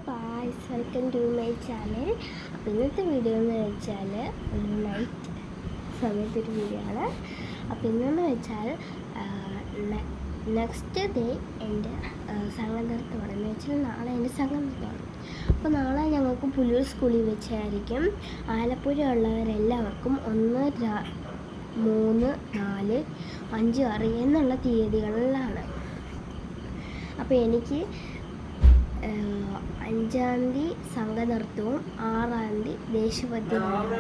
Guys, welcome to my channel. അപ്പോൾ ഇന്നത്തെ video എന്ന് വെച്ചാൽ ഒരു നൈറ്റ് സമയത്തൊരു വീഡിയോ ആണ്. അപ്പോൾ ഇന്നെന്ന് വെച്ചാൽ നെക്സ്റ്റ് ഡേ എൻ്റെ സംഘം നിർത്തമാണ്. എന്ന് വെച്ചാൽ നാളെ എൻ്റെ സംഘം നിർത്തമാണ്. അപ്പോൾ നാളെ ഞങ്ങൾക്ക് പുല്ലൂർ സ്കൂളിൽ വെച്ചായിരിക്കും. ആലപ്പുഴ ഉള്ളവരെല്ലാവർക്കും 1, 3, 4, 5, 6 എന്നുള്ള തീയതികളിലാണ്. അപ്പോൾ എനിക്ക് 5-ാം തീയതി സംഘനൃത്തവും 6-ാം തീയതി ദേശഭക്തിയുമാണ്.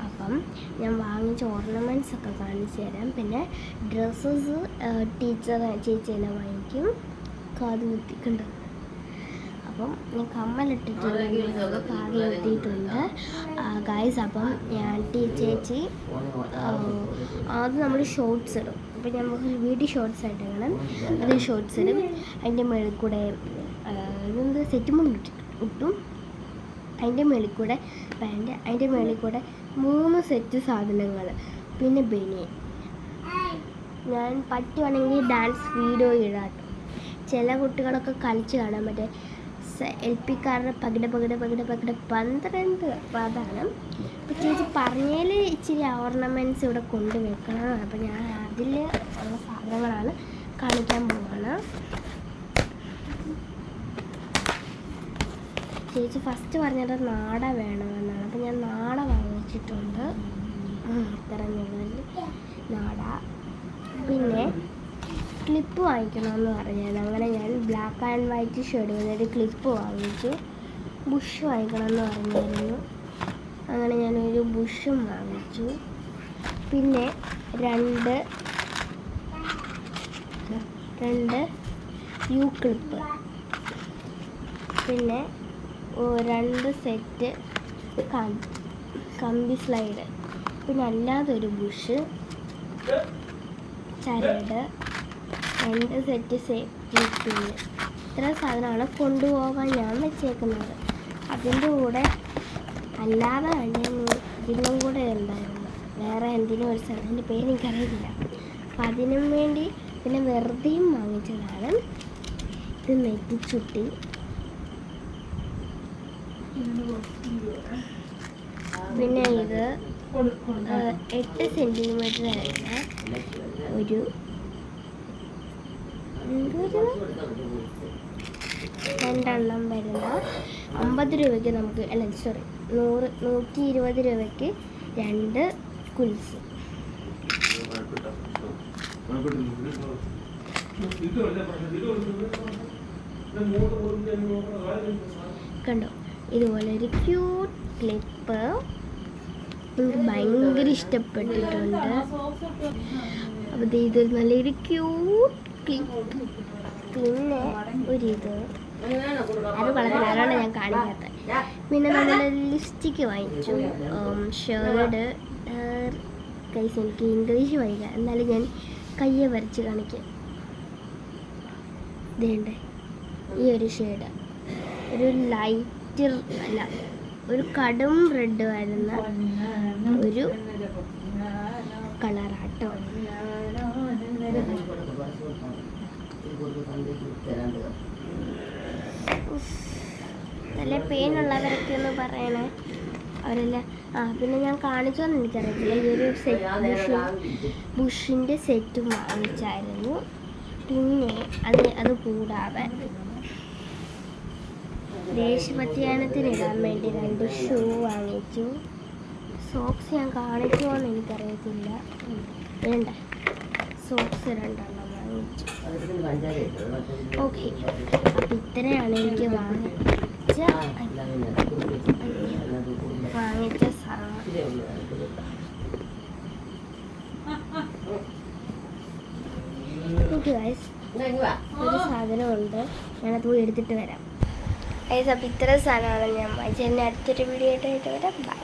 അപ്പം ഞാൻ വാങ്ങിച്ച ഓർണമെൻറ്റ്സ് ഒക്കെ കാണിച്ചു തരാം. പിന്നെ ഡ്രസ്സസ് ചേച്ചീനെ വാങ്ങിക്കും. കാത് കുത്തിക്കുണ്ട്. അപ്പം ഞാൻ കമ്മലിട്ടിട്ടുണ്ട്, കാത് കുത്തിയിട്ടുണ്ട് ഗായ്സ്. അപ്പം ഞാൻ ചേച്ചി ആദ്യം നമ്മൾ ഷോർട്ട്സ് ഇടും. അപ്പോൾ നമുക്ക് വീഡിയോ ഷോർട്ട്സ് ആയിട്ട് കാണാം. അത് ഷോർട്ട്സ് ഇടും. അതിൻ്റെ മേളിൽ കൂടെ ഇതെന്ത് സെറ്റുമുണ്ട് ഇട്ടും. അതിൻ്റെ മേളിൽ കൂടെ പാൻറ്റ്, അതിൻ്റെ മേളിൽ കൂടെ 3 സെറ്റ് സാധനങ്ങൾ, പിന്നെ ബനിയൻ. ഞാൻ പറ്റുവാണെങ്കിൽ ഡാൻസ് വീഡിയോ ഇടാം. ചില കുട്ടികളൊക്കെ കളിച്ച് കാണാൻ മറ്റേ LP കാരുടെ പകിട 12. അപ്പോൾ അതാണ്. അപ്പോൾ ചേച്ചി പറഞ്ഞതിൽ ഇച്ചിരി ഓർണമെൻറ്റ്സ് ഇവിടെ കൊണ്ടുവെക്കണം. അപ്പോൾ ഞാൻ അതിൽ ഉള്ള സാധനങ്ങളാണ് കാണിക്കാൻ പോവാണ്. ചേച്ചി ഫസ്റ്റ് പറഞ്ഞത് നാട വേണമെന്നാണ്. അപ്പോൾ ഞാൻ നാട വാങ്ങിച്ചിട്ടുണ്ട്. ഇത്രഞ്ഞുള്ളതിൽ നാട. പിന്നെ ക്ലിപ്പ് വാങ്ങിക്കണമെന്ന് പറഞ്ഞാൽ അങ്ങനെ ഞാൻ ബ്ലാക്ക് ആൻഡ് വൈറ്റ് ഷെയ്ഡ് ചെയ്തൊരു ക്ലിപ്പ് വാങ്ങിച്ചു. ബുഷ് വാങ്ങിക്കണമെന്ന് പറഞ്ഞിരുന്നു. അങ്ങനെ ഞാനൊരു ബുഷും വാങ്ങിച്ചു. പിന്നെ 2 യു ക്ലിപ്പ്, പിന്നെ 2 സെറ്റ് കമ്പി സ്ലൈഡ്, പിന്നെ അല്ലാതൊരു ബുഷ്, ചരട്, 2 സെറ്റ് സേഫ്റ്റി പിന്ന്. ഇത്ര സാധനമാണ് കൊണ്ടുപോകാൻ ഞാൻ വെച്ചേക്കുന്നത്. അതിൻ്റെ കൂടെ അല്ലാതെ ഇതിനും കൂടെ ഉണ്ടായിരുന്നു വേറെ എന്തിനും ഒരു സ്ഥലം, എൻ്റെ പേര് എനിക്കറിയില്ല. അപ്പം അതിനും വേണ്ടി പിന്നെ വെറുതെയും വാങ്ങിച്ചതാണ്. ഇത് നെറ്റിച്ചുട്ടി, പിന്നെ ഇത് 8 സെൻറ്റിമീറ്റർ വരുന്ന ഒരു 2 വരുന്ന 50 രൂപയ്ക്ക് നമുക്ക് 120 രൂപയ്ക്ക് 2 കുൽസ്. കണ്ടോ, ഇതുപോലെ ഒരു ക്യൂട്ട് ക്ലിപ്പ് എനിക്ക് ഭയങ്കര ഇഷ്ടപ്പെട്ടിട്ടുണ്ട്. അപ്പോൾ ഇതൊരു നല്ലൊരു ക്യൂട്ട് ക്ലിപ്പ്. പിന്നെ ഒരിത് അത് വളരെ നല്ലതാണ്, ഞാൻ കാണിക്കാത്ത. പിന്നെ നമ്മൾ ലിപ്സ്റ്റിക്ക് വാങ്ങിച്ചു. ഷേർഡ് കൈസ്, എനിക്ക് ഇംഗ്ലീഷ് വായിക്കാം, എന്നാലും ഞാൻ കയ്യെ വരച്ച് കാണിക്കാം. ഇതേണ്ടേ ഈ ഒരു ഷെയ്ഡ് ഒരു ലൈറ്റ് അല്ല, ഒരു കടും റെഡ് വരുന്ന ഒരു കളറാട്ടോ. നല്ല പെയിനുള്ളവരൊക്കെ ഒന്ന് പറയണേ, അവരെല്ലാം. പിന്നെ ഞാൻ കാണിച്ചോന്ന് എനിക്കറിയത്തില്ല. ഈ ഒരു ബുഷിൻ്റെ സെറ്റും വാങ്ങിച്ചായിരുന്നു. പിന്നെ അത് കൂടാതെ ദേശഭക്തിഗാനത്തിന് ഇടാൻ വേണ്ടി 2 ഷൂ വാങ്ങിച്ചു. സോക്സ് ഞാൻ കാണിക്കുമോയെന്ന് എനിക്കറിയത്തില്ല. വേണ്ട, സോക്സ് 2 വാങ്ങിച്ചു. ഓക്കെ, അപ്പം ഇത്രയാണ് എനിക്ക് വാങ്ങിച്ച സാധനം. ഒരു സാധനമുണ്ട്, ഞാനത് പോയി എടുത്തിട്ട് വരാം. അപ്പോൾ ഇത്ര സാധനമാണ് ഞാൻ വാങ്ങിച്ചത്. എന്നെ അടുത്തൊരു വീഡിയോ ആയിട്ട് വരാം. ബൈ.